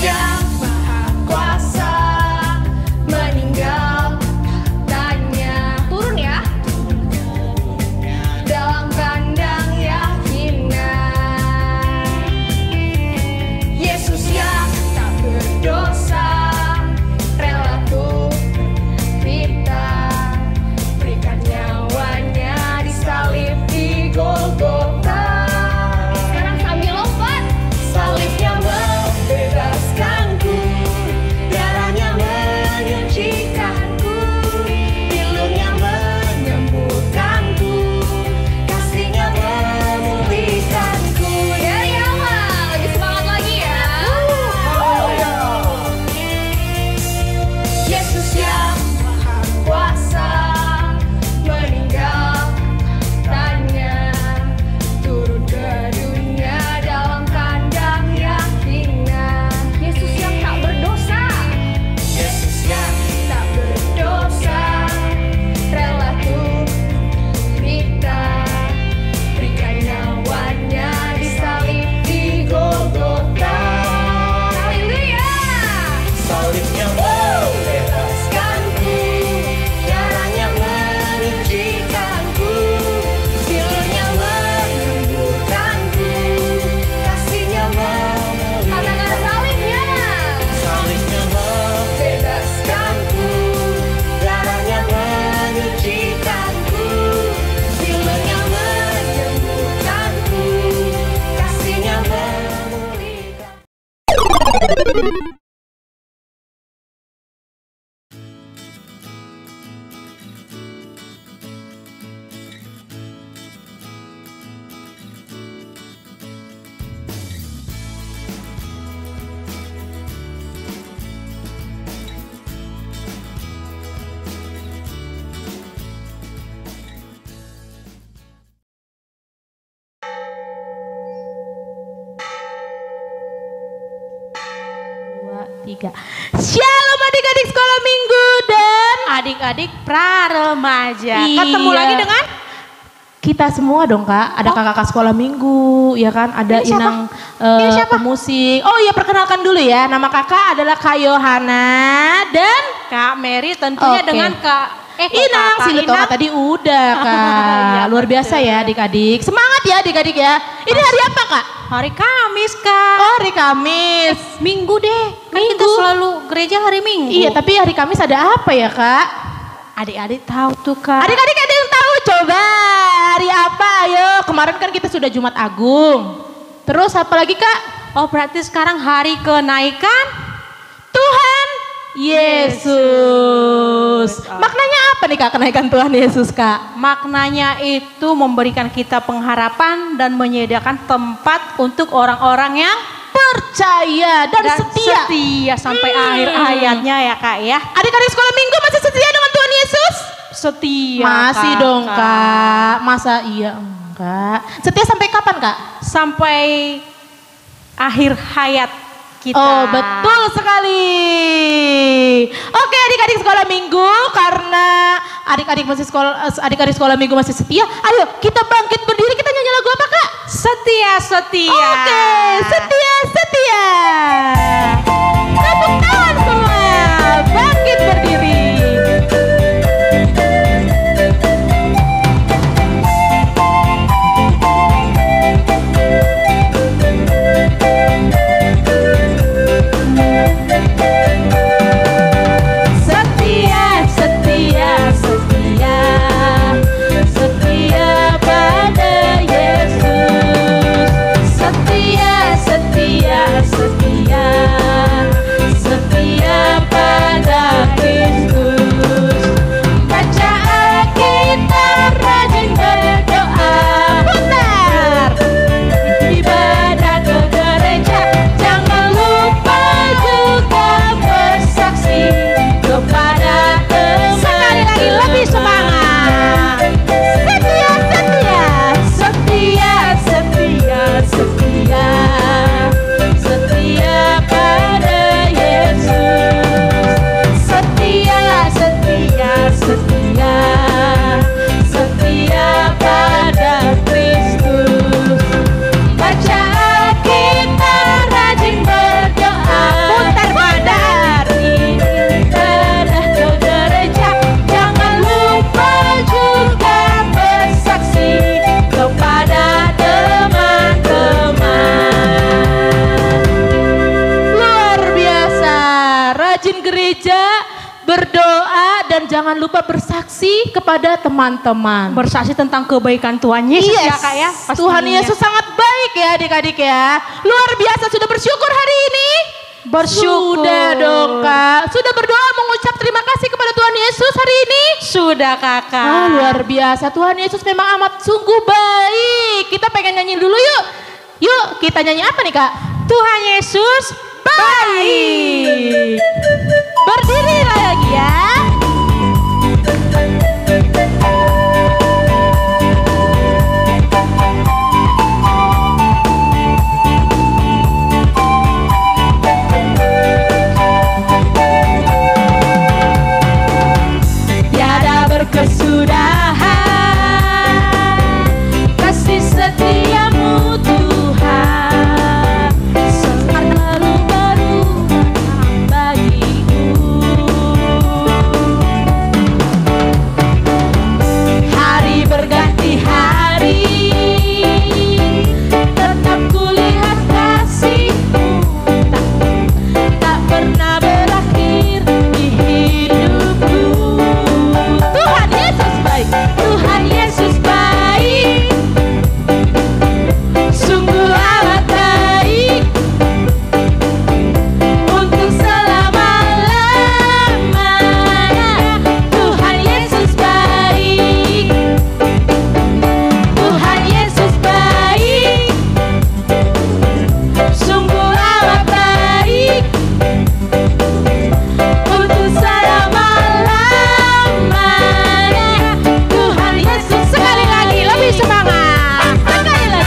yang maha kuasa meninggal tanya turun ya dalam kandang yakinan. Yesus yang tak berdosa rela tuh kita berikan nyawanya disalib di Golgota. Sekarang sambil lompat. Salibnya membebaskanku, darahnya menyucikanku, pilurnya menyembuhkanku, kasihnya memulihkanku. Dari awal, lebih semangat lagi ya. Yesus yang maha kuasa meninggal tanya turun ke dunia dalam kandang yakinan. Yesus yang tak berdosa, Yesus yang tak berdosa rela tuh kita berikan nyawanya disalib di Golgota. Haleluya. Salibnya membebaskanku, darahnya menyucikanku, pilurnya menyembuhkanku, kasihnya katakan salibnya. Salibnya membebaskanku, darahnya menyucikanku, pilurnya menyembuhkanku, kasihnya memulihkan. Tiga. Shalom adik-adik sekolah minggu dan adik-adik praremaja. Iya. Ketemu lagi dengan kita semua dong Kak. Ada kakak-kakak sekolah minggu, ya kan? Ada Ini siapa? Inang Ini siapa? pemusik. Oh iya, perkenalkan dulu ya. Nama kakak adalah Kak Yohana dan Kak Mary tentunya Oke. dengan Kak Inang. Si Lutonga tadi udah Kak. Iya, Luar biasa ya adik-adik. Semangat ya adik-adik ya. Ini hari apa Kak? Hari Kamis Kak. Oh, hari Kamis. Minggu deh. Kan kita Minggu. selalu gereja hari Minggu. Iya, tapi hari Kamis ada apa ya Kak? Adik-adik tahu tuh Kak. Adik-adik ada yang tahu coba hari apa? Ayo, kemarin kan kita sudah Jumat Agung. Terus apa lagi Kak? Oh berarti sekarang hari kenaikan Tuhan Yesus. Maknanya apa nih Kak kenaikan Tuhan Yesus Kak? Maknanya itu memberikan kita pengharapan dan menyediakan tempat untuk orang-orang yang Percaya dan setia. sampai akhir ayatnya ya Kak ya. Adik-adik sekolah minggu masih setia dengan Tuhan Yesus? Setia Masih Kakak. dong Kak. Masa iya enggak? Setia sampai kapan Kak? Sampai akhir hayat kita. Oh betul sekali. Oke adik-adik sekolah minggu, karena adik-adik sekolah minggu masih setia, ayo kita bangkit berdiri, kita nyanyi lagu apa Kak? Setia. Oke, setia. Tepuk tangan semua, bangkit berdiri. Setia pada Yesus. Setia rajin gereja, berdoa, dan jangan lupa bersaksi kepada teman-teman. Bersaksi tentang kebaikan Tuhan Yesus ya Kak ya. Tuhan pastinya. Yesus sangat baik ya adik-adik ya. Luar biasa, sudah bersyukur hari ini? Bersyukur. Sudah dong Kak. Sudah berdoa mengucap terima kasih kepada Tuhan Yesus hari ini? Sudah Kakak. Ah, luar biasa, Tuhan Yesus memang amat sungguh baik. Kita pengen nyanyi dulu yuk. Yuk kita nyanyi apa nih Kak? Tuhan Yesus Baik. Berdiri lagi ya. Tiada berkesudahan kasih setiamu Tuhan, selalu baru bagiku. Hari berganti hari, tetap kulihat kasih-Mu tak pernah berakhir di hidupku. Tuhan Yesus baik, Tuhan Yesus baik, sungguh amat baik untuk selama-lamanya. Tuhan Yesus baik, Tuhan Yesus baik, sungguh amat baik untuk selama-lamanya. Tuhan Yesus, sekali lagi lebih semangat, sekali lagi.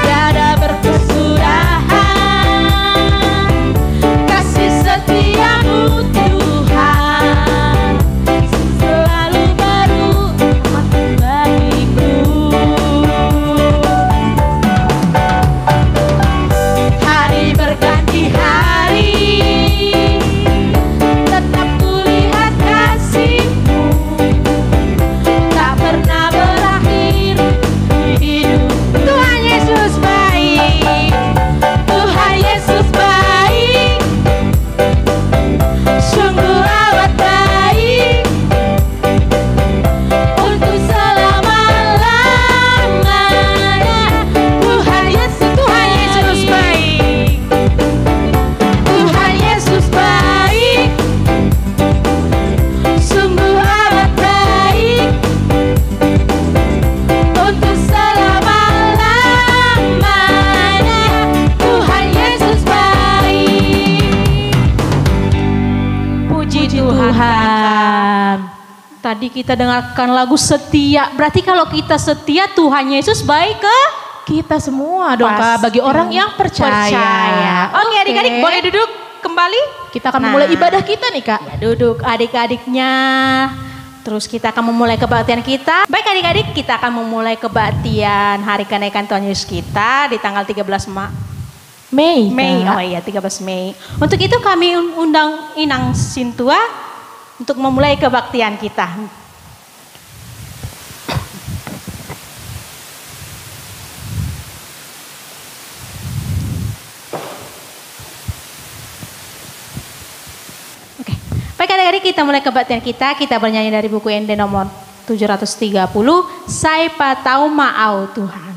Tiada berkesudahan kasih setiamu Tuhan, selalu baru bagiku. Hari berganti hari, tetap kulihat kasih-Mu tak pernah berakhir di hidup. Tuhan Yesus baik, Tuhan Yesus baik, sungguh amat baik untuk selama-lamanya. Tuhan Yesus baik, Tuhan Yesus baik, sungguh amat baik untuk selama-lamanya. Tuhan Yesus baik. Puji Tuhan. Tadi kita dengarkan lagu setia. Berarti kalau kita setia, Tuhan Yesus baik ke Kita semua dong Kak, Pasti. bagi orang yang percaya. Oke adik-adik boleh duduk kembali. Kita akan Nah. memulai ibadah kita nih Kak. Ya, duduk adik-adiknya. Terus kita akan memulai kebaktian kita. Baik adik-adik, kita akan memulai kebaktian hari kenaikan Tuhan Yesus kita di tanggal 13 Mei. Mei. Kak. Oh iya, 13 Mei. Untuk itu kami undang Inang Sintua untuk memulai kebaktian kita. Oke. Baik adik-adik, kita mulai kebaktian kita. Kita bernyanyi dari buku ND nomor 730, Saya Tahu Mau Tuhan.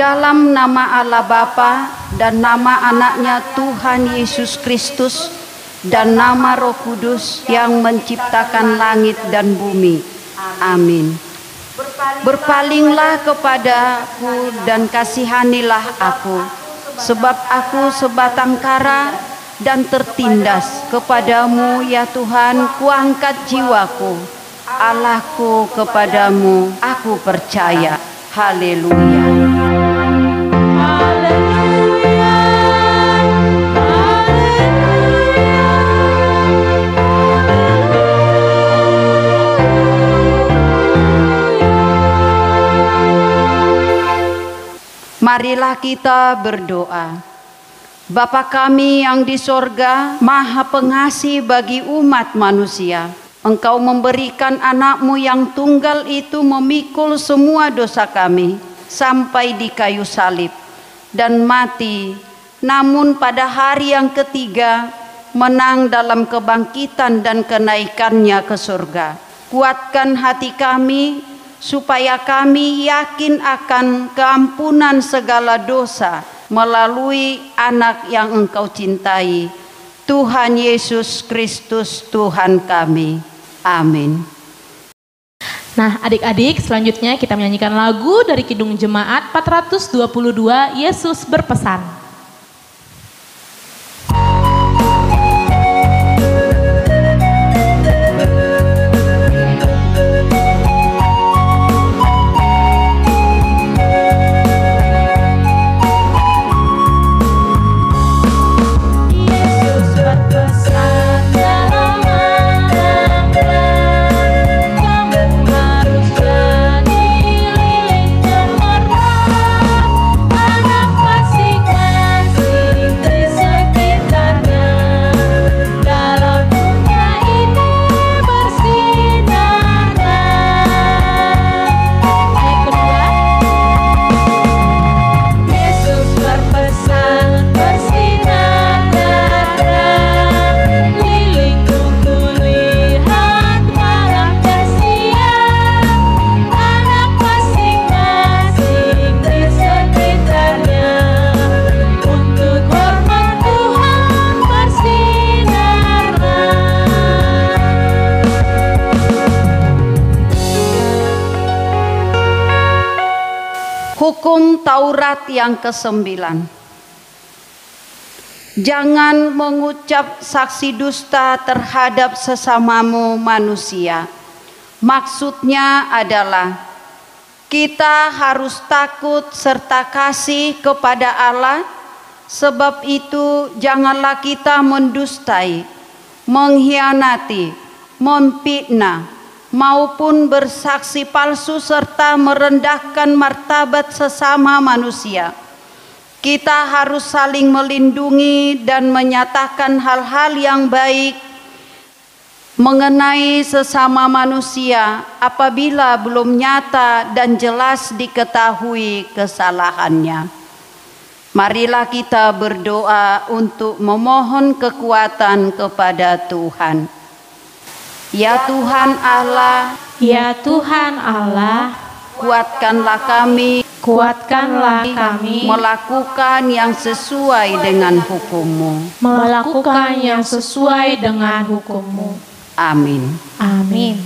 dalam nama Allah Bapa dan nama anaknya Tuhan Yesus Kristus dan nama Roh Kudus yang menciptakan langit dan bumi. Amin. Berpalinglah kepadaku dan kasihanilah aku, sebab aku sebatang kara dan tertindas. Kepadamu ya Tuhan kuangkat jiwaku, Allahku, kepadamu aku percaya. Haleluya. Marilah kita berdoa. Bapa kami yang di sorga, Maha Pengasih bagi umat manusia, Engkau memberikan anakmu yang tunggal itu memikul semua dosa kami sampai di kayu salib dan mati, namun pada hari yang ketiga menang dalam kebangkitan dan kenaikannya ke surga. Kuatkan hati kami supaya kami yakin akan keampunan segala dosa melalui anak yang Engkau cintai, Tuhan Yesus Kristus Tuhan kami. Amin. Nah, adik-adik, selanjutnya kita menyanyikan lagu dari Kidung Jemaat 422, Yesus Berpesan. Hukum Taurat yang ke-9. Jangan mengucap saksi dusta terhadap sesamamu manusia. Maksudnya adalah kita harus takut serta kasih kepada Allah. Sebab itu janganlah kita mendustai, mengkhianati, memfitnah, maupun bersaksi palsu serta merendahkan martabat sesama manusia. Kita harus saling melindungi dan menyatakan hal-hal yang baik mengenai sesama manusia apabila belum nyata dan jelas diketahui kesalahannya. Marilah kita berdoa untuk memohon kekuatan kepada Tuhan. Ya Tuhan Allah, Ya Tuhan Allah, kuatkanlah kami melakukan yang sesuai dengan hukum-Mu. melakukan yang sesuai dengan hukum-Mu. Amin. Amin.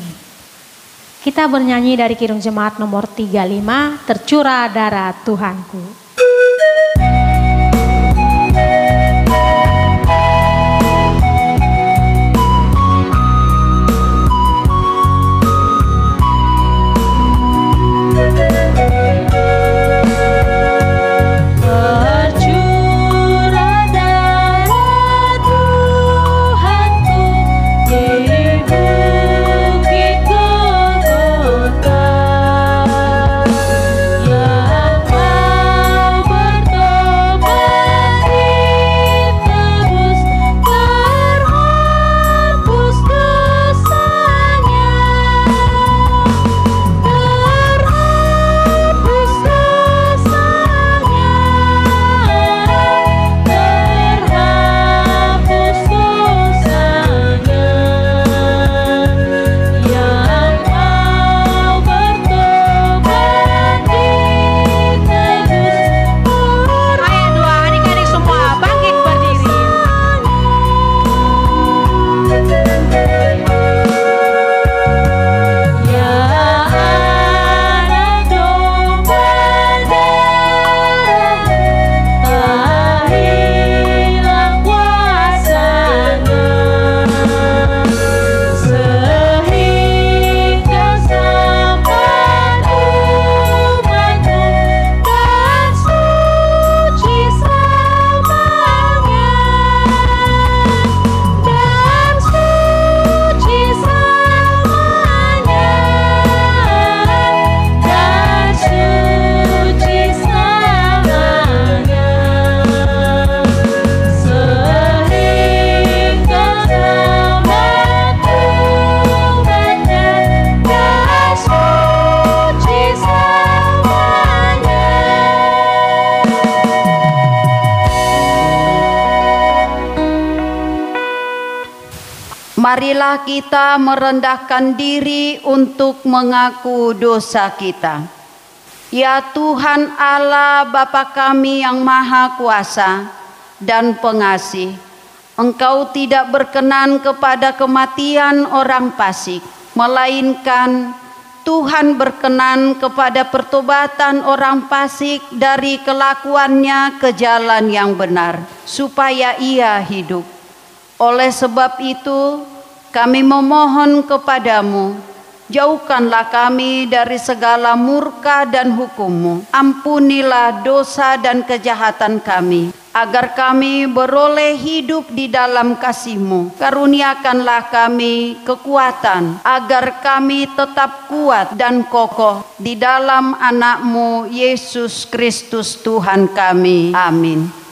Kita bernyanyi dari Kidung Jemaat nomor 35, Tercurah Darah Tuhanku. Yang Marilah kita merendahkan diri untuk mengaku dosa kita. Ya Tuhan Allah Bapa kami yang Maha Kuasa dan Pengasih, Engkau tidak berkenan kepada kematian orang fasik, melainkan Tuhan berkenan kepada pertobatan orang fasik dari kelakuannya ke jalan yang benar, supaya ia hidup. Oleh sebab itu, kami memohon kepadamu, jauhkanlah kami dari segala murka dan hukum-Mu. Ampunilah dosa dan kejahatan kami, agar kami beroleh hidup di dalam kasih-Mu. Karuniakanlah kami kekuatan, agar kami tetap kuat dan kokoh di dalam anak-Mu, Yesus Kristus Tuhan kami. Amin.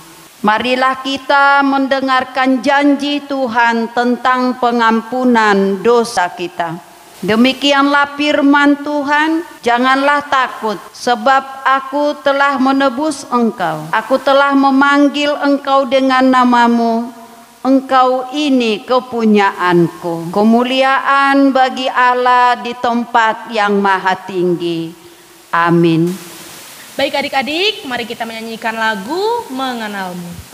Marilah kita mendengarkan janji Tuhan tentang pengampunan dosa kita. Demikianlah firman Tuhan, janganlah takut, sebab aku telah menebus engkau. Aku telah memanggil engkau dengan namamu. Engkau ini kepunyaanku. Kemuliaan bagi Allah di tempat yang maha tinggi. Amin. Baik adik-adik, mari kita menyanyikan lagu Mengenalmu.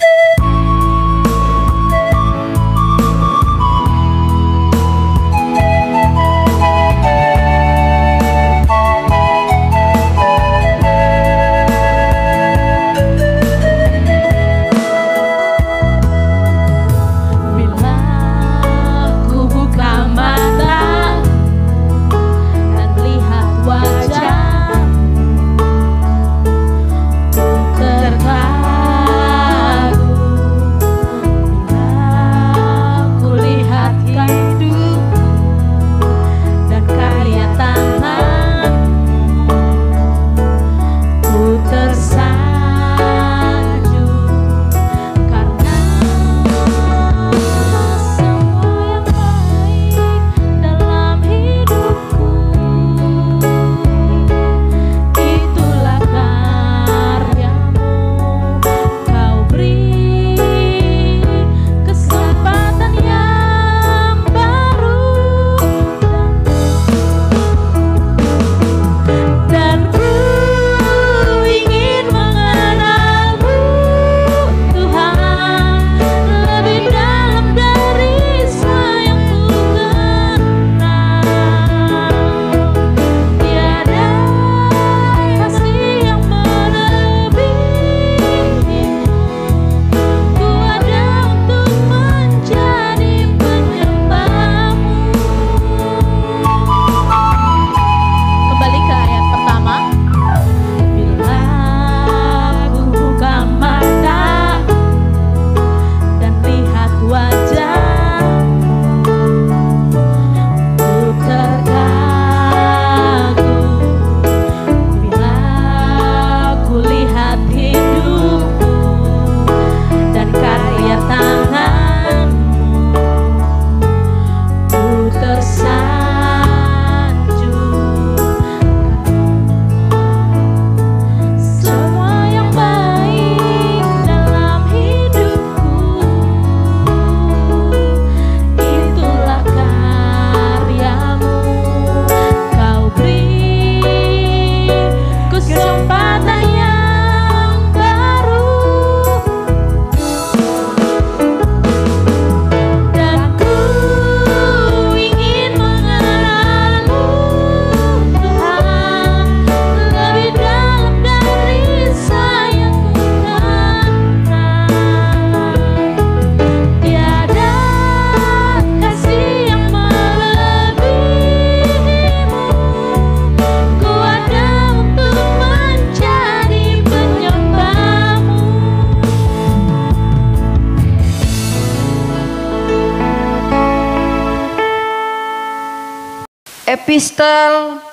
Epistel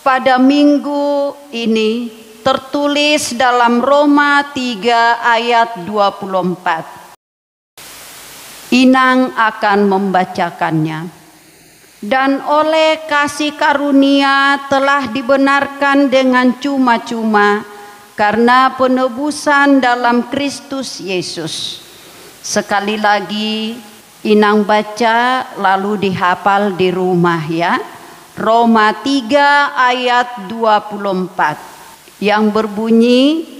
pada minggu ini tertulis dalam Roma 3 ayat 24. Inang akan membacakannya. Dan oleh kasih karunia telah dibenarkan dengan cuma-cuma karena penebusan dalam Kristus Yesus. Sekali lagi, Inang baca lalu dihafal di rumah ya. Roma 3 ayat 24 yang berbunyi,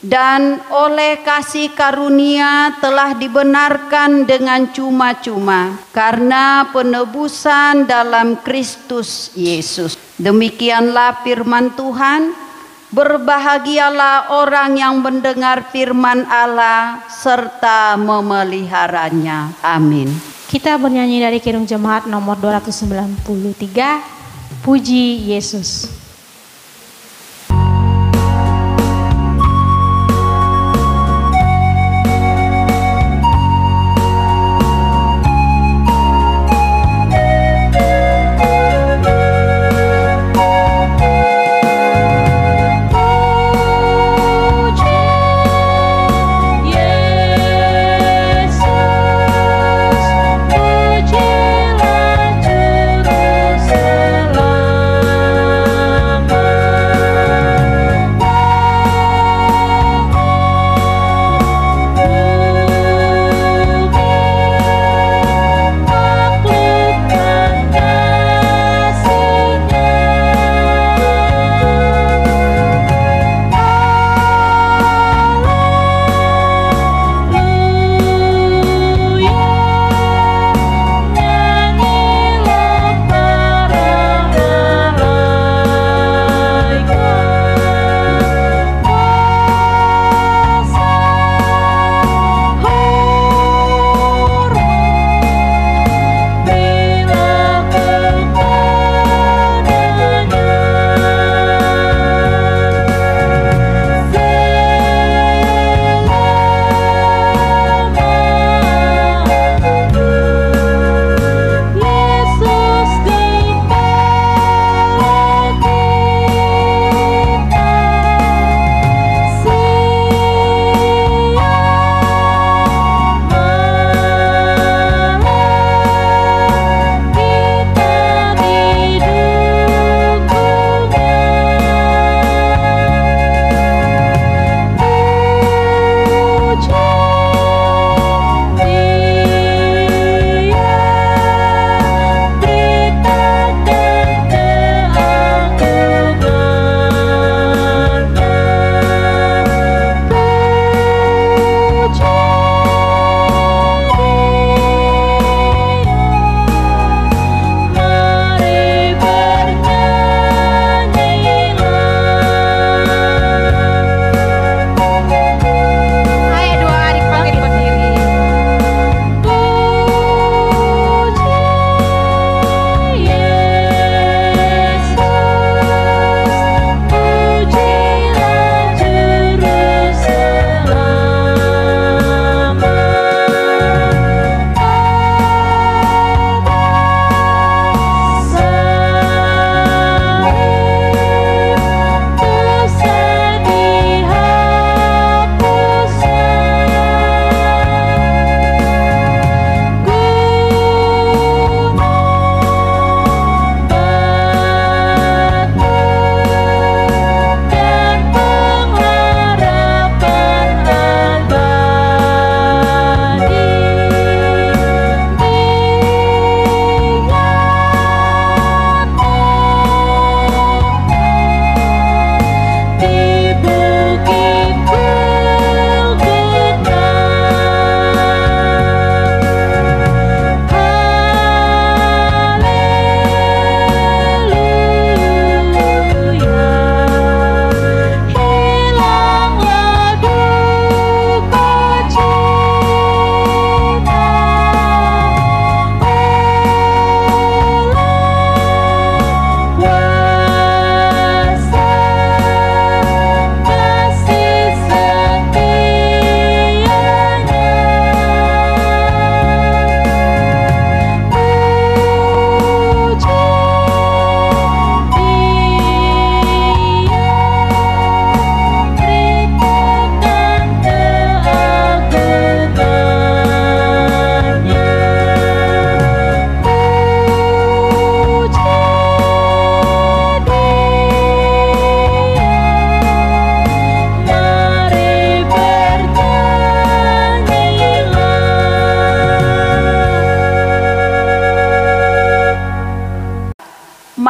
dan oleh kasih karunia telah dibenarkan dengan cuma-cuma karena penebusan dalam Kristus Yesus. Demikianlah firman Tuhan. Berbahagialah orang yang mendengar firman Allah serta memeliharanya. Amin. Kita bernyanyi dari Kidung Jemaat nomor 293, Puji Yesus. Pujilah Juru Selamat.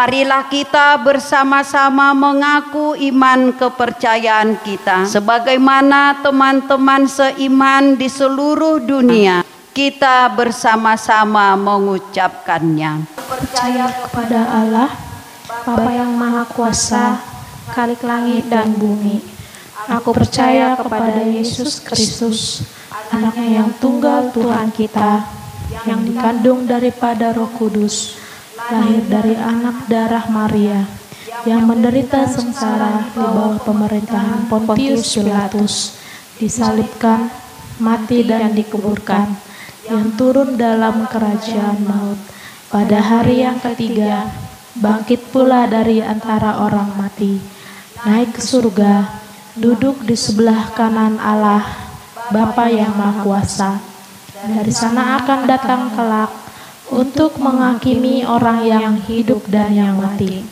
Marilah kita bersama-sama mengaku iman kepercayaan kita. Sebagaimana teman-teman seiman di seluruh dunia, kita bersama-sama mengucapkannya. Percaya kepada Allah, Bapa yang Maha Kuasa, Khalik langit dan bumi. Aku percaya kepada Yesus Kristus, anaknya yang tunggal Tuhan kita, yang dikandung daripada Roh Kudus, lahir dari anak darah Maria, yang menderita sengsara di bawah pemerintahan Pontius Pilatus, disalibkan, mati dan dikuburkan, yang turun dalam kerajaan maut. Pada hari yang ketiga, bangkit pula dari antara orang mati, naik ke surga, duduk di sebelah kanan Allah, Bapa yang Maha Kuasa. Dari sana akan datang kelak untuk menghakimi orang yang hidup dan yang mati.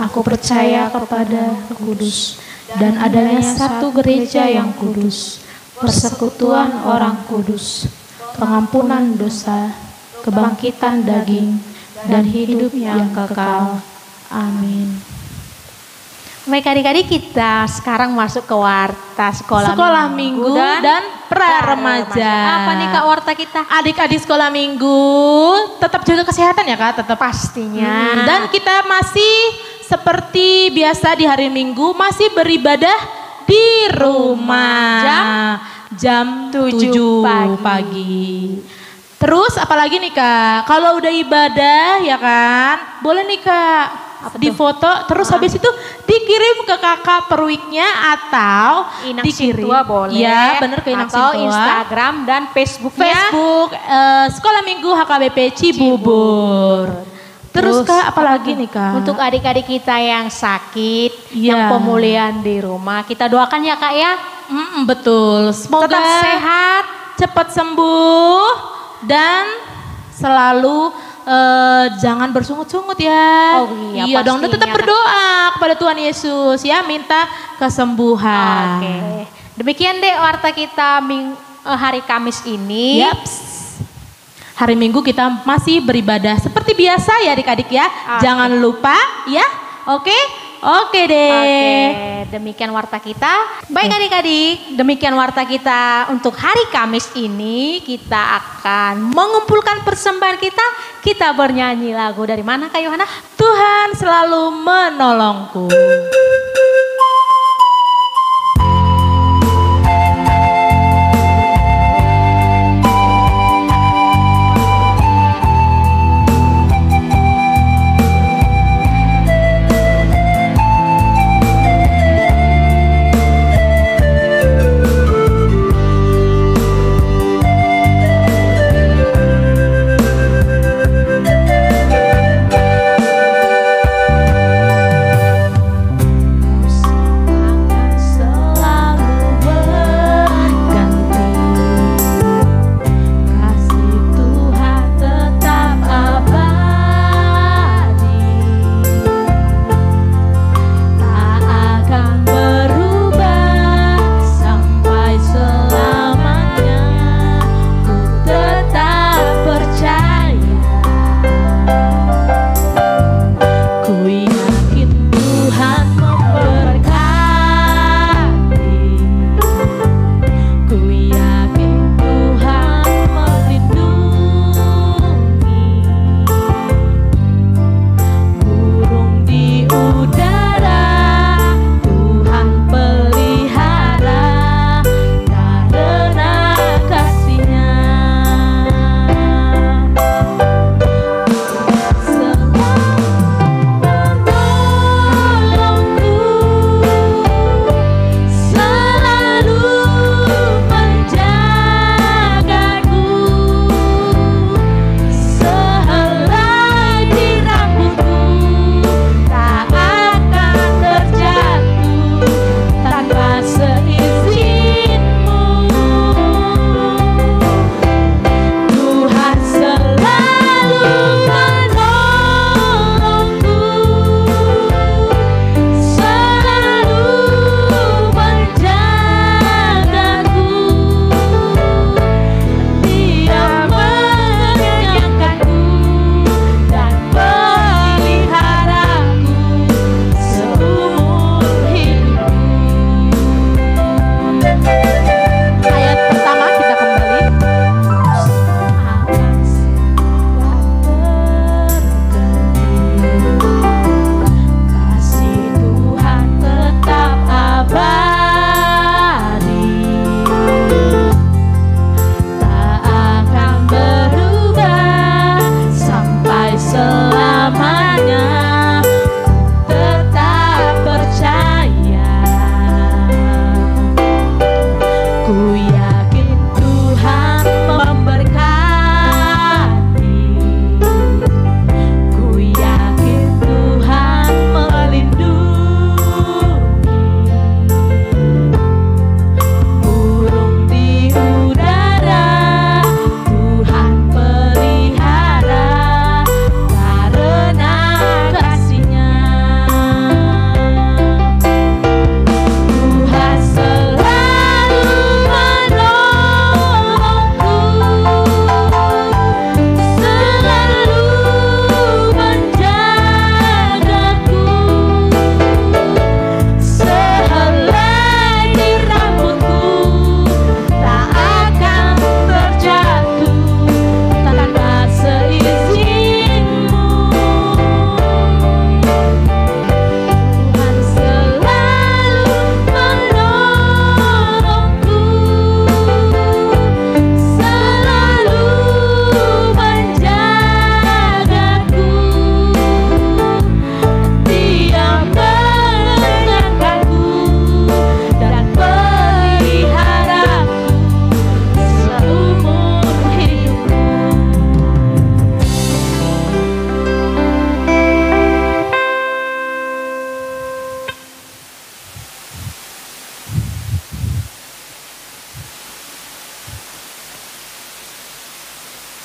Aku percaya kepada Roh Kudus dan adanya satu gereja yang kudus, persekutuan orang kudus, pengampunan dosa, kebangkitan daging, dan hidup yang kekal. Amin. Baik adik-adik, kita sekarang masuk ke warta sekolah minggu dan pra-remaja. Apa nih Kak warta kita? Adik-adik sekolah minggu tetap jaga kesehatan ya Kak, tetap Pastinya. Dan kita masih seperti biasa di hari Minggu masih beribadah di rumah jam 7 pagi. Terus apalagi nih Kak, kalau udah ibadah ya kan, boleh nih Kak difoto, terus habis itu dikirim ke kakak per weeknya atau Inang dikirim. Sintua boleh. Ya bener ke Inang Atau Sintua. Instagram dan Facebooknya. Facebook Sekolah Minggu HKBP Cibubur. Terus Kak apalagi nih Kak? Untuk adik-adik kita yang sakit, Iya. yang pemulihan di rumah, kita doakan ya Kak ya. Betul. Semoga Tetap sehat. cepat sembuh dan selalu jangan bersungut-sungut ya. Oh iya, iya dong, dan tetap pastinya, Kak. berdoa kepada Tuhan Yesus ya, minta kesembuhan. Oke. Demikian deh warta kita hari Kamis ini. Yaps. Hari Minggu kita masih beribadah seperti biasa ya adik-adik ya. Oke. Jangan lupa ya. Oke? Oke deh. Oke, demikian warta kita. Baik adik-adik, demikian warta kita untuk hari Kamis ini. Kita akan mengumpulkan persembahan kita. Kita bernyanyi lagu dari mana Kak Yohana? Tuhan selalu menolongku.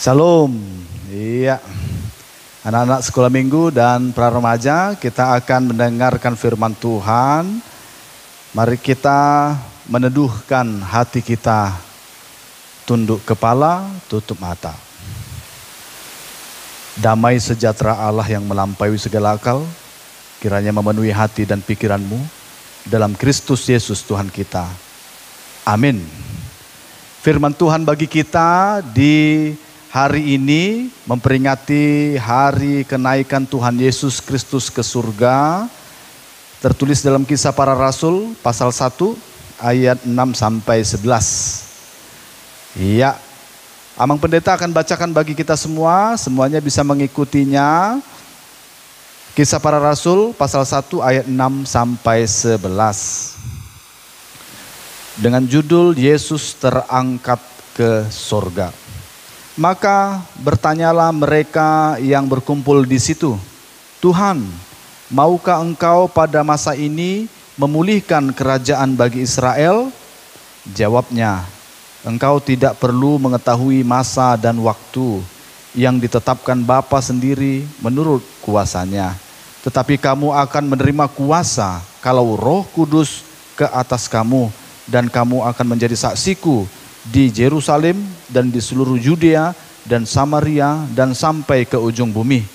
Shalom. Iya. Anak-anak sekolah minggu dan pra remaja, kita akan mendengarkan firman Tuhan. Mari kita meneduhkan hati kita. Tunduk kepala, tutup mata. Damai sejahtera Allah yang melampaui segala akal, kiranya memenuhi hati dan pikiranmu dalam Kristus Yesus Tuhan kita. Amin. Firman Tuhan bagi kita di hari ini memperingati hari kenaikan Tuhan Yesus Kristus ke surga. Tertulis dalam Kisah Para Rasul pasal 1 ayat 6 sampai 11. Iya, Amang Pendeta akan bacakan bagi kita semua, semuanya bisa mengikutinya. Kisah Para Rasul pasal 1 ayat 6 sampai 11. Dengan judul Yesus terangkat ke surga. Maka bertanyalah mereka yang berkumpul di situ, Tuhan, maukah Engkau pada masa ini memulihkan kerajaan bagi Israel? Jawabnya, Engkau tidak perlu mengetahui masa dan waktu yang ditetapkan Bapa sendiri menurut kuasanya. Tetapi kamu akan menerima kuasa kalau Roh Kudus ke atas kamu, dan kamu akan menjadi saksiku di Yerusalem dan di seluruh Yudea dan Samaria dan sampai ke ujung bumi.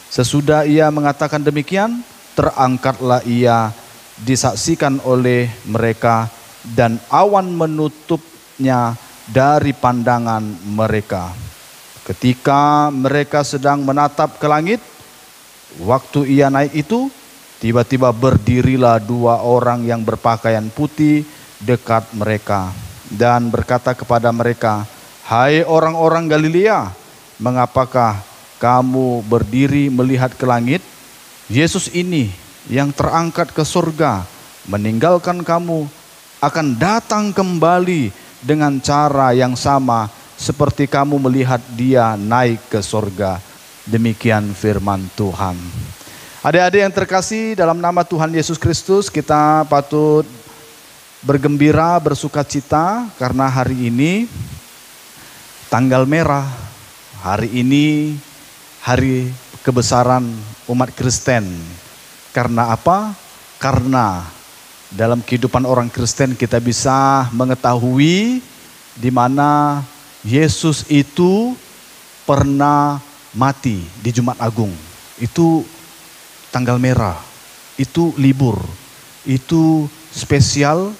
Sesudah ia mengatakan demikian, terangkatlah ia disaksikan oleh mereka dan awan menutupnya dari pandangan mereka. Ketika mereka sedang menatap ke langit, waktu ia naik itu, tiba-tiba berdirilah dua orang yang berpakaian putih dekat mereka dan berkata kepada mereka, hai orang-orang Galilea, mengapakah kamu berdiri melihat ke langit? Yesus ini yang terangkat ke surga meninggalkan kamu akan datang kembali dengan cara yang sama seperti kamu melihat dia naik ke surga. Demikian firman Tuhan. Adik-adik yang terkasih, dalam nama Tuhan Yesus Kristus kita patut bergembira, bersuka cita karena hari ini tanggal merah. Hari ini hari kebesaran umat Kristen. Karena apa? Karena dalam kehidupan orang Kristen kita bisa mengetahui di mana Yesus itu pernah mati di Jumat Agung. Itu tanggal merah, itu libur, itu spesial.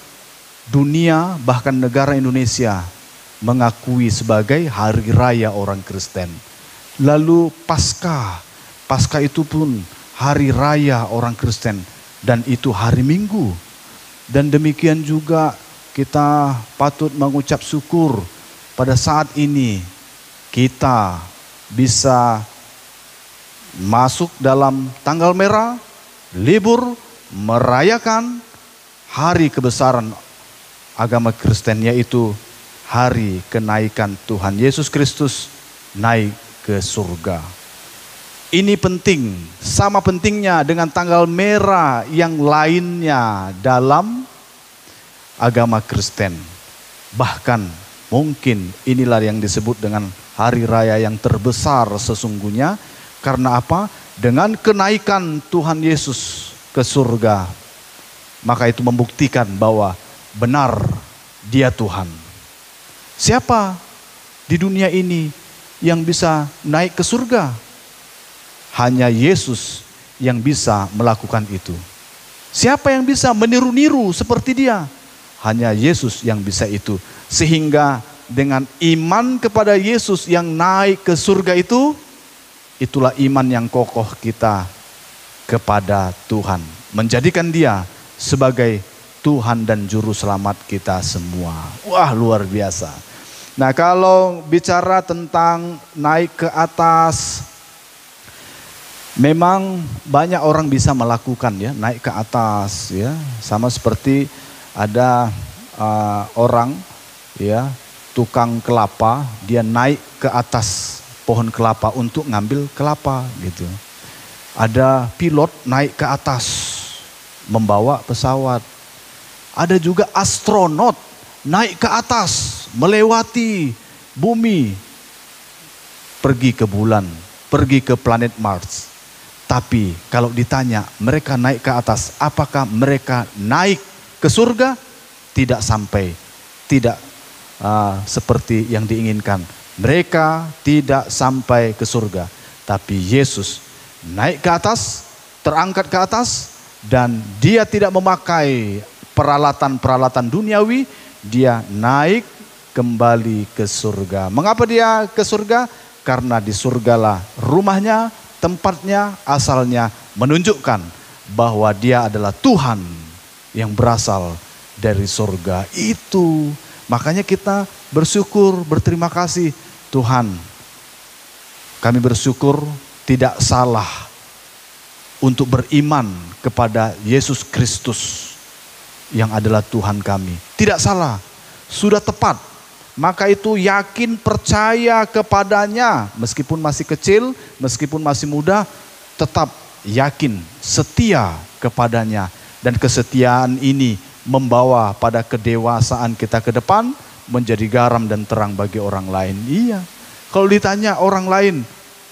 Dunia bahkan negara Indonesia mengakui sebagai hari raya orang Kristen. Lalu Paskah itu pun hari raya orang Kristen dan itu hari Minggu. Dan demikian juga kita patut mengucap syukur pada saat ini kita bisa masuk dalam tanggal merah, libur, merayakan hari kebesaran agama Kristen, yaitu hari kenaikan Tuhan Yesus Kristus naik ke surga. Ini penting, sama pentingnya dengan tanggal merah yang lainnya dalam agama Kristen. Bahkan mungkin inilah yang disebut dengan hari raya yang terbesar sesungguhnya. Karena apa? Dengan kenaikan Tuhan Yesus ke surga, maka itu membuktikan bahwa benar dia Tuhan. Siapa di dunia ini yang bisa naik ke surga? Hanya Yesus yang bisa melakukan itu. Siapa yang bisa meniru-niru seperti dia? Hanya Yesus yang bisa itu. Sehingga dengan iman kepada Yesus yang naik ke surga itu, itulah iman yang kokoh kita kepada Tuhan. Menjadikan dia sebagai Tuhan dan Juru Selamat kita semua. Wah, luar biasa. Nah, kalau bicara tentang naik ke atas, memang banyak orang bisa melakukan ya, naik ke atas ya. Sama seperti ada orang ya, tukang kelapa, dia naik ke atas pohon kelapa untuk ngambil kelapa gitu. Ada pilot naik ke atas membawa pesawat. Ada juga astronot naik ke atas melewati bumi pergi ke bulan, pergi ke planet Mars. Tapi kalau ditanya mereka naik ke atas, apakah mereka naik ke surga? Tidak sampai, tidak seperti yang diinginkan. Mereka tidak sampai ke surga. Tapi Yesus naik ke atas, terangkat ke atas, dan dia tidak memakai peralatan-peralatan duniawi, dia naik kembali ke surga. Mengapa dia ke surga? Karena di surgalah rumahnya, tempatnya, asalnya, menunjukkan bahwa dia adalah Tuhan yang berasal dari surga itu. Makanya kita bersyukur, berterima kasih. Tuhan, kami bersyukur tidak salah untuk beriman kepada Yesus Kristus yang adalah Tuhan kami. Tidak salah, sudah tepat. Maka itu yakin, percaya kepadanya, meskipun masih kecil, meskipun masih muda, tetap yakin, setia kepadanya. Dan kesetiaan ini membawa pada kedewasaan kita ke depan, menjadi garam dan terang bagi orang lain. Iya, kalau ditanya orang lain,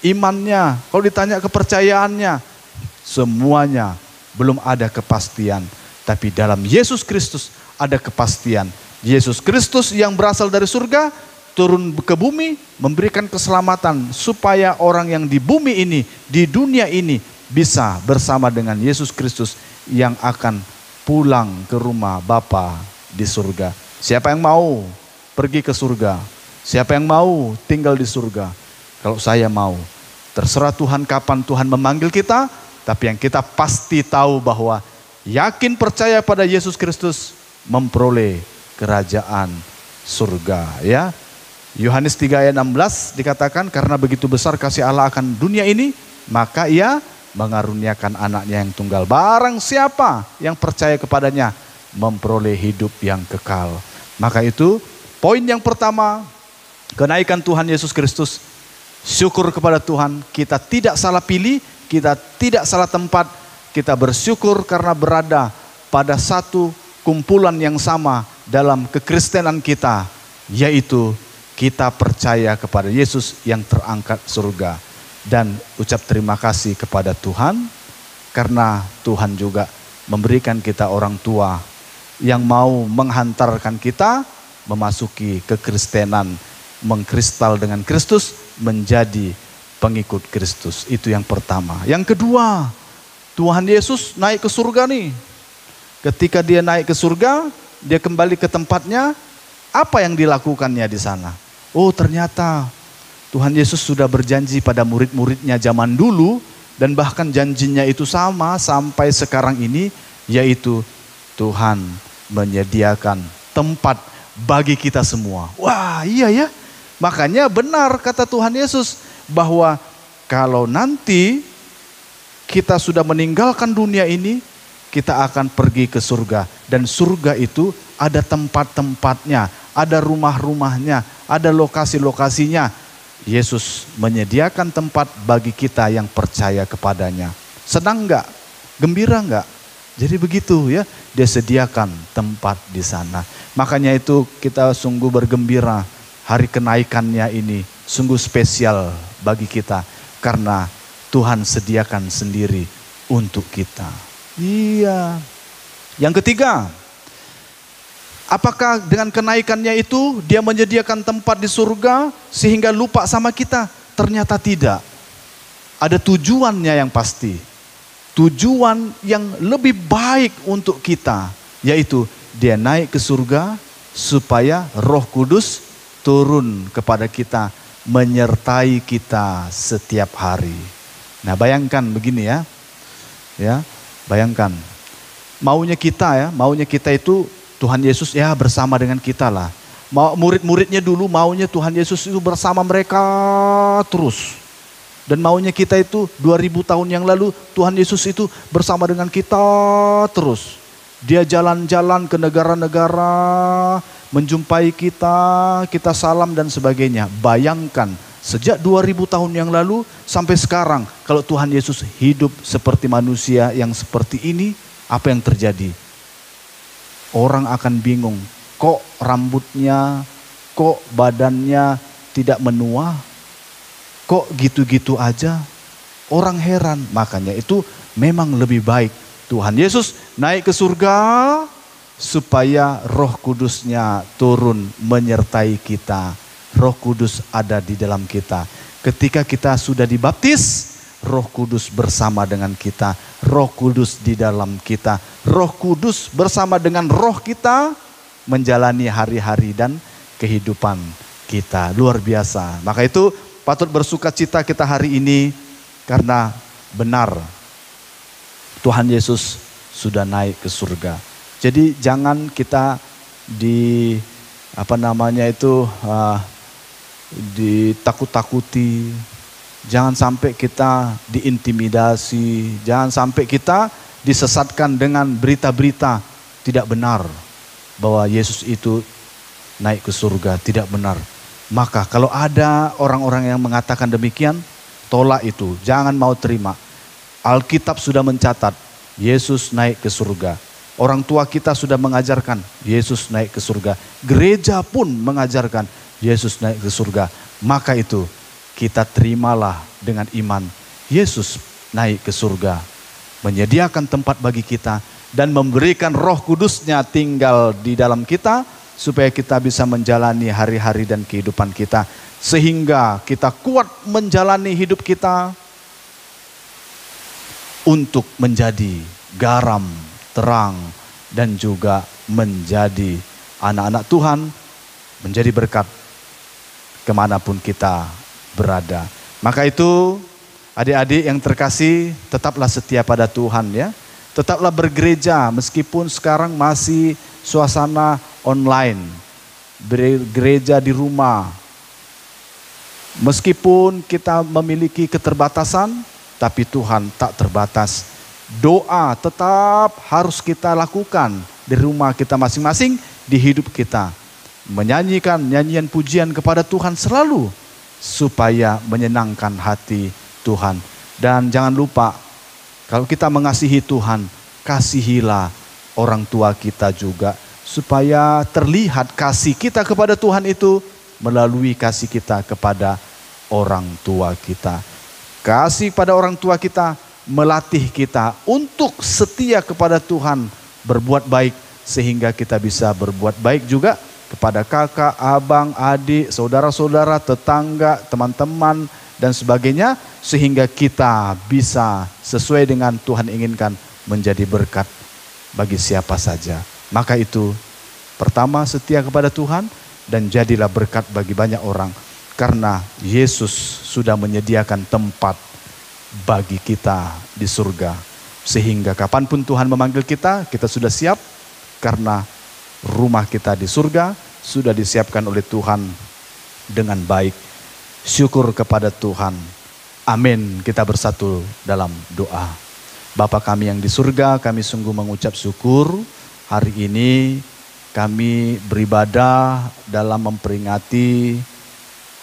imannya, kalau ditanya kepercayaannya, semuanya belum ada kepastian. Tapi dalam Yesus Kristus ada kepastian. Yesus Kristus yang berasal dari surga turun ke bumi memberikan keselamatan supaya orang yang di bumi ini, di dunia ini bisa bersama dengan Yesus Kristus yang akan pulang ke rumah Bapa di surga. Siapa yang mau pergi ke surga? Siapa yang mau tinggal di surga? Kalau saya mau. Terserah Tuhan kapan Tuhan memanggil kita, tapi yang kita pasti tahu bahwa yakin percaya pada Yesus Kristus memperoleh kerajaan surga, ya. Yohanes 3 ayat 16 dikatakan, karena begitu besar kasih Allah akan dunia ini, maka ia mengaruniakan anaknya yang tunggal. Barang siapa yang percaya kepadanya memperoleh hidup yang kekal. Maka itu poin yang pertama, kenaikan Tuhan Yesus Kristus. Syukur kepada Tuhan, kita tidak salah pilih, kita tidak salah tempat. Kita bersyukur karena berada pada satu kumpulan yang sama dalam kekristenan kita, yaitu kita percaya kepada Yesus yang terangkat surga. Dan ucap terima kasih kepada Tuhan karena Tuhan juga memberikan kita orang tua yang mau menghantarkan kita memasuki kekristenan, mengkristal dengan Kristus, menjadi pengikut Kristus. Itu yang pertama. Yang kedua, Tuhan Yesus naik ke surga nih. Ketika dia naik ke surga, dia kembali ke tempatnya. Apa yang dilakukannya di sana? Oh, ternyata Tuhan Yesus sudah berjanji pada murid-muridnya zaman dulu, dan bahkan janjinya itu sama sampai sekarang ini, yaitu Tuhan menyediakan tempat bagi kita semua. Wah, iya ya. Makanya benar kata Tuhan Yesus bahwa kalau nanti kita sudah meninggalkan dunia ini, kita akan pergi ke surga. Dan surga itu ada tempat-tempatnya, ada rumah-rumahnya, ada lokasi-lokasinya. Yesus menyediakan tempat bagi kita yang percaya kepadanya. Senang enggak? Gembira enggak? Jadi begitu ya, dia sediakan tempat di sana. Makanya itu kita sungguh bergembira, hari kenaikannya ini sungguh spesial bagi kita. Karena Tuhan sediakan sendiri untuk kita. Iya. Yang ketiga, apakah dengan kenaikannya itu dia menyediakan tempat di surga sehingga lupa sama kita? Ternyata tidak. Ada tujuannya yang pasti. Tujuan yang lebih baik untuk kita, yaitu dia naik ke surga supaya Roh Kudus turun kepada kita, menyertai kita setiap hari. Nah, bayangkan begini ya. Ya, bayangkan. Maunya kita itu Tuhan Yesus ya bersama dengan kita lah. Murid-muridnya dulu maunya Tuhan Yesus itu bersama mereka terus. Dan maunya kita itu 2000 tahun yang lalu Tuhan Yesus itu bersama dengan kita terus. Dia jalan-jalan ke negara-negara, menjumpai kita salam dan sebagainya. Bayangkan sejak 2000 tahun yang lalu sampai sekarang, kalau Tuhan Yesus hidup seperti manusia yang seperti ini, apa yang terjadi? Orang akan bingung, kok rambutnya, kok badannya tidak menua, kok gitu-gitu aja? Orang heran. Makanya itu memang lebih baik Tuhan Yesus naik ke surga supaya Roh Kudusnya turun menyertai kita. Roh Kudus ada di dalam kita. Ketika kita sudah dibaptis, Roh Kudus bersama dengan kita. Roh Kudus di dalam kita. Roh Kudus bersama dengan roh kita menjalani hari-hari dan kehidupan kita. Luar biasa. Maka itu patut bersuka cita kita hari ini karena benar Tuhan Yesus sudah naik ke surga. Jadi jangan kita ditakut-takuti. Jangan sampai kita diintimidasi. Jangan sampai kita disesatkan dengan berita-berita tidak benar bahwa Yesus itu naik ke surga. Tidak benar. Maka kalau ada orang-orang yang mengatakan demikian, tolak itu. Jangan mau terima. Alkitab sudah mencatat Yesus naik ke surga. Orang tua kita sudah mengajarkan Yesus naik ke surga. Gereja pun mengajarkan Yesus naik ke surga. Maka itu kita terimalah dengan iman. Yesus naik ke surga, menyediakan tempat bagi kita dan memberikan Roh Kudusnya tinggal di dalam kita supaya kita bisa menjalani hari-hari dan kehidupan kita sehingga kita kuat menjalani hidup kita untuk menjadi garam, terang, dan juga menjadi anak-anak Tuhan, menjadi berkat kemanapun kita berada. Maka itu adik-adik yang terkasih, tetaplah setia pada Tuhan ya. Tetaplah bergereja meskipun sekarang masih suasana online. Bergereja di rumah. Meskipun kita memiliki keterbatasan, tapi Tuhan tak terbatas. Doa tetap harus kita lakukan di rumah kita masing-masing, di hidup kita. Menyanyikan nyanyian pujian kepada Tuhan selalu supaya menyenangkan hati Tuhan. Dan jangan lupa, kalau kita mengasihi Tuhan, kasihilah orang tua kita juga supaya terlihat kasih kita kepada Tuhan itu melalui kasih kita kepada orang tua kita. Kasih pada orang tua kita melatih kita untuk setia kepada Tuhan, berbuat baik sehingga kita bisa berbuat baik juga kepada kakak, abang, adik, saudara-saudara, tetangga, teman-teman dan sebagainya sehingga kita bisa sesuai dengan Tuhan inginkan menjadi berkat bagi siapa saja. Maka itu pertama setia kepada Tuhan dan jadilah berkat bagi banyak orang karena Yesus sudah menyediakan tempat bagi kita di surga. Sehingga kapanpun Tuhan memanggil kita, kita sudah siap karena rumah kita di surga sudah disiapkan oleh Tuhan dengan baik. Syukur kepada Tuhan. Amin. Kita bersatu dalam doa. Bapa kami yang di surga, kami sungguh mengucap syukur hari ini kami beribadah dalam memperingati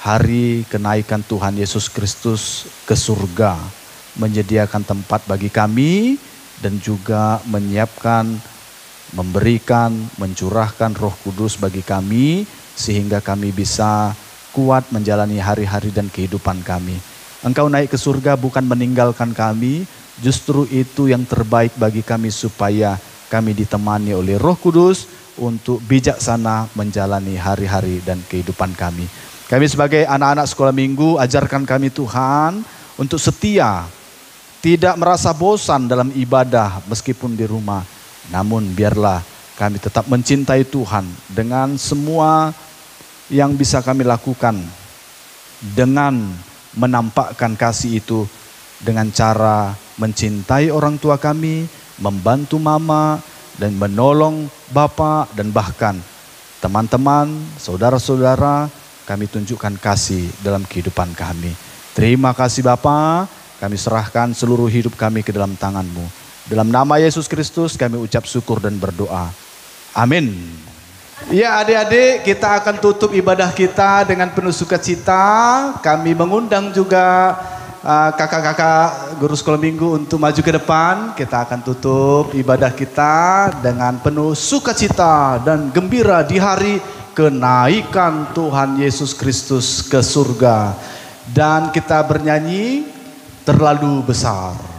hari kenaikan Tuhan Yesus Kristus ke surga. Menyediakan tempat bagi kami dan juga menyiapkan, memberikan, mencurahkan Roh Kudus bagi kami sehingga kami bisa kuat menjalani hari-hari dan kehidupan kami. Engkau naik ke surga bukan meninggalkan kami, justru itu yang terbaik bagi kami supaya kami ditemani oleh Roh Kudus untuk bijaksana menjalani hari-hari dan kehidupan kami. Kami sebagai anak-anak sekolah minggu, ajarkan kami Tuhan untuk setia, tidak merasa bosan dalam ibadah meskipun di rumah. Namun biarlah kami tetap mencintai Tuhan dengan semua yang bisa kami lakukan. Dengan menampakkan kasih itu dengan cara mencintai orang tua kami, membantu mama, dan menolong bapak dan bahkan teman-teman, saudara-saudara, kami tunjukkan kasih dalam kehidupan kami. Terima kasih Bapa, kami serahkan seluruh hidup kami ke dalam tangan-Mu. Dalam nama Yesus Kristus kami ucap syukur dan berdoa. Amin. Ya adik-adik, kita akan tutup ibadah kita dengan penuh sukacita. Kami mengundang juga kakak-kakak guru sekolah minggu untuk maju ke depan. Kita akan tutup ibadah kita dengan penuh sukacita dan gembira di hari kenaikan Tuhan Yesus Kristus ke surga. Dan kita bernyanyi Terlalu Besar.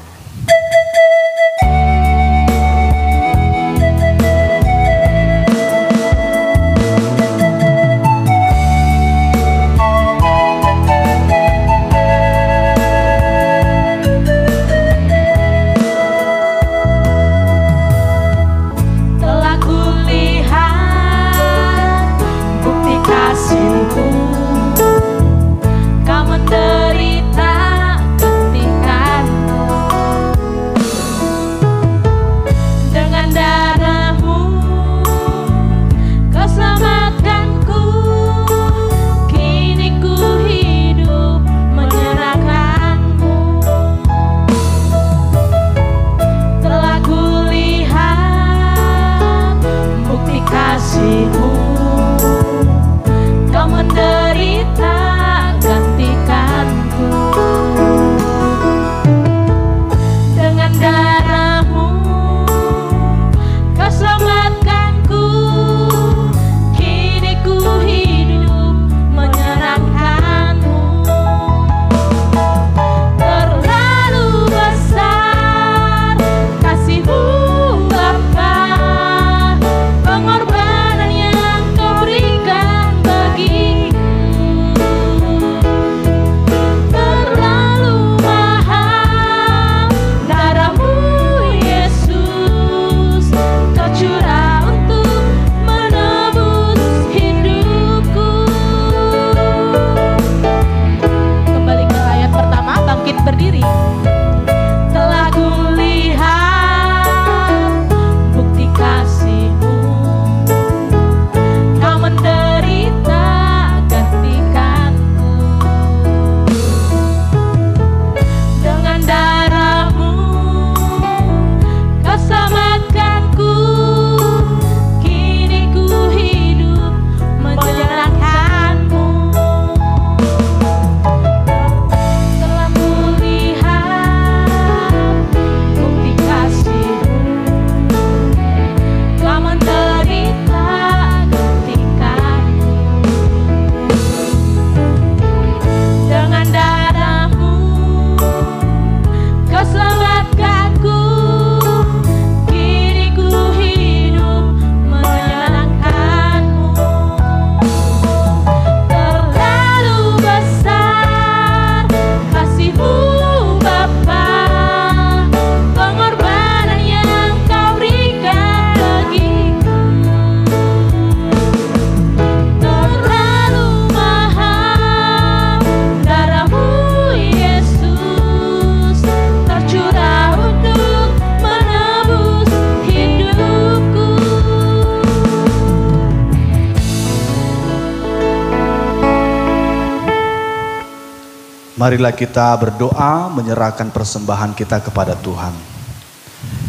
Marilah kita berdoa menyerahkan persembahan kita kepada Tuhan.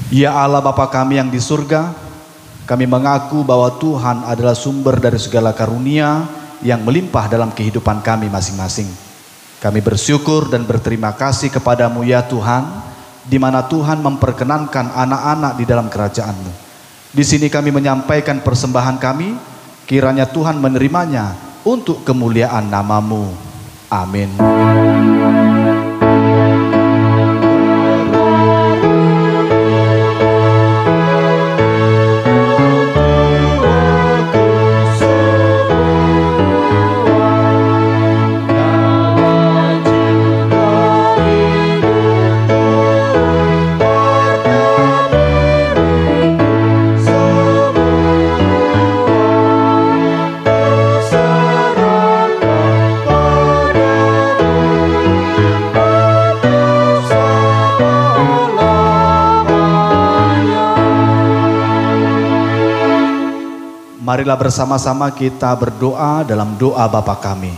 Ya Allah Bapa kami yang di surga, kami mengaku bahwa Tuhan adalah sumber dari segala karunia yang melimpah dalam kehidupan kami masing-masing. Kami bersyukur dan berterima kasih kepadamu ya Tuhan, di mana Tuhan memperkenankan anak-anak di dalam kerajaan-Mu. Di sini kami menyampaikan persembahan kami, kiranya Tuhan menerimanya untuk kemuliaan nama-Mu. Amin. Marilah bersama-sama kita berdoa dalam doa Bapa kami.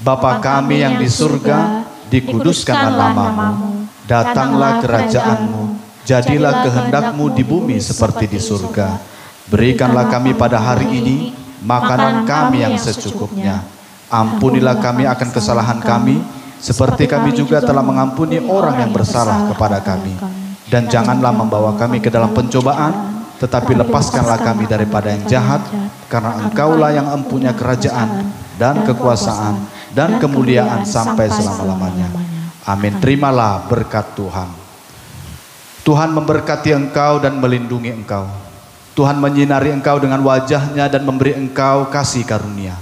Bapa kami yang di surga, dikuduskanlah nama-Mu. Datanglah kerajaan-Mu, jadilah kehendak-Mu di bumi seperti di surga. Berikanlah kami pada hari ini makanan kami yang secukupnya. Ampunilah kami akan kesalahan kami, seperti kami juga telah mengampuni orang yang bersalah kepada kami. Dan janganlah membawa kami ke dalam pencobaan, tetapi lepaskanlah kami daripada yang jahat, karena Engkaulah yang empunya kerajaan dan kekuasaan dan kemuliaan sampai selama-lamanya. Amin. Terimalah berkat Tuhan. Tuhan memberkati engkau dan melindungi engkau. Tuhan menyinari engkau dengan wajahnya dan memberi engkau kasih karunia.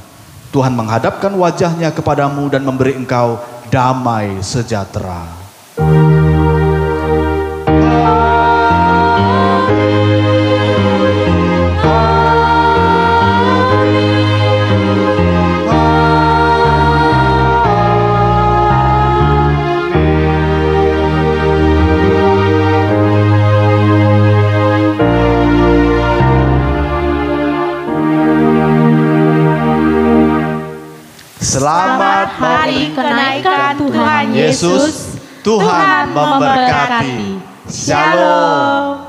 Tuhan menghadapkan wajahnya kepadamu dan memberi engkau damai sejahtera. Selamat Hari kenaikan Tuhan Yesus. Tuhan memberkati. Shalom.